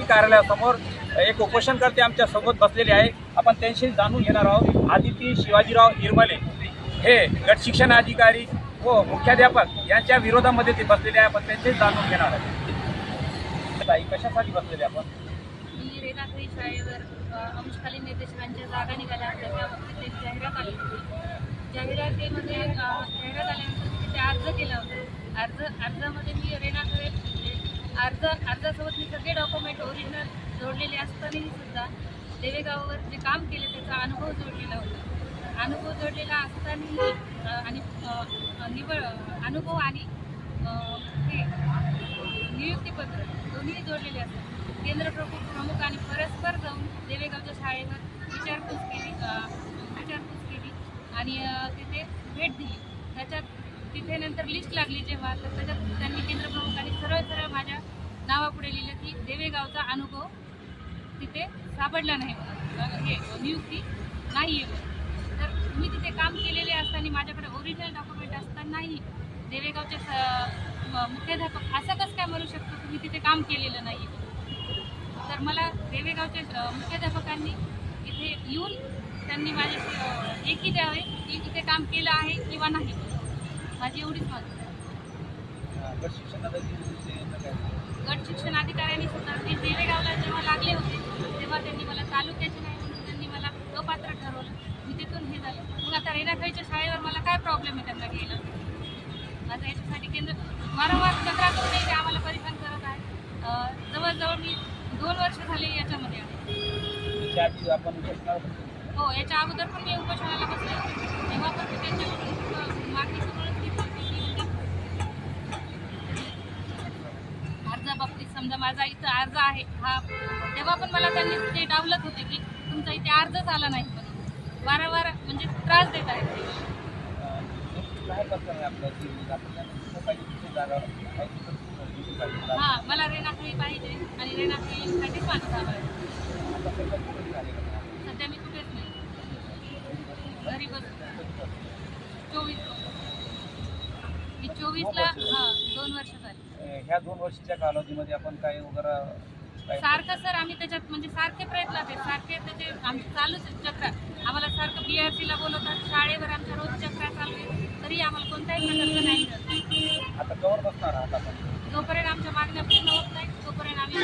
तहसील कार्यालयासमोर एक उपोषणकर्ते आमच्या सोबत बसलेले आहे. आपण त्यांशी जाणून घेणार आहोत. आदिती शिवाजीराव हिरमले हे गट शिक्षण अधिकारी व मुख्याध्यापक यांच्या विरोधामध्ये ते बसलेले आहे. आपण त्यांचे जाणून घेणार आहोत. ताई, कशासाठी बसलेले आपण? मी रेणाखाई शाळेवर अंशकालीन निर्देशकांच्या जागा निघाल्या होत्या, त्या बाबतीत एक जाहिरात आली होती. जाहिरातीमध्ये जाहिरात आल्यानंतर तिथे अर्ज केला होता. अर्जामध्ये मी रेणाखाई अर्जासोबत मी सगळे डॉक्युमेंट ओरिजिनल जोडलेले असतानाही सुद्धा देवेगावावर जे काम केले त्याचा अनुभव जोडलेला होता. अनुभव जोडलेला असतानाही आणि अनुभव आणि हे नियुक्तीपत्र दोन्ही जोडलेले असतात. केंद्र प्रमुख आणि परस्पर जाऊन देवेगावच्या शाळेवर विचारपूस केली आणि तिथे भेट दिली. तिथे नंतर लिस्ट लागली जेव्हा, तर त्याच्यात त्यांनी केंद्र प्रमुखांनी सरळ माझ्या नावापुढे लिहिलं की देवेगावचा अनुभव तिथे सापडला नाही, हे नियुक्ती नाही आहे. तर मी तिथे काम केलेले असताना माझ्याकडे ओरिजिनल डॉक्युमेंट असतानाही देवेगावचे मुख्याध्यापक असं कसं काय म्हणू शकतो तुम्ही तिथे काम केलेलं नाही. तर मला देवेगावचे मुख्याध्यापकांनी इथे येऊन त्यांनी माझ्याशी लेखी द्यावे की इथे काम केलं आहे किंवा नाही. माझी एवढीच मागणी आहे. गट शिक्षण अधिकाऱ्यांनी सुद्धा ते देवेगावला जेव्हा लागले होते तेव्हा त्यांनी मला तालुक्याचे नाही म्हणून त्यांनी मला अपात्र ठरवलं. मी तिथून हे झालं. मग आता रेणाखाईच्या शाळेवर मला काय प्रॉब्लेम आहे त्यांना घ्यायला? आता याच्यासाठी केंद्र वारंवार तक्रार करून ते आम्हाला परेशान करत आहे. जवळजवळ मी 2 वर्ष झाले याच्यामध्ये आहे. हो, याच्या अगोदर पण मी उपोषणाला बसले होते. तेव्हा पण मी त्यांच्याकडून मागणी करूनच घेतली होती की अर्जाबाबतीत समजा माझा इथं अर्ज आहे हा, तेव्हा पण मला त्यांनी ते डावलत होते की तुमचा इथे अर्जच आला नाही म्हणून वारंवार म्हणजे त्रास देत आहेत. हां, मला रेणाखाई पाहिजे आणि रेणाखाईसाठीच माझं हवं आहे. सध्या मी कुठेच नाही, घरी बसतो. 24 मी 24ला 2 वर्ष झाली. ह्या 2 वर्षाच्या कालावधीमध्ये आपण काय वगैरे सारखं सर आम्ही त्याच्यात म्हणजे सारखे प्रयत्न आहेत, सारखे त्याचे आमचे चालूच चक्र. आम्हाला सारखं BRCला बोलवतात, शाळेवर आमच्या रोज चक्र चालू आहे, तरी आम्हाला कोणत्याही प्रकारचं नाही मिळत. आता कवर बसणार आहात आपण? जोपर्यंत आमच्या मागण्या पूर्ण होत नाही तोपर्यंत आम्ही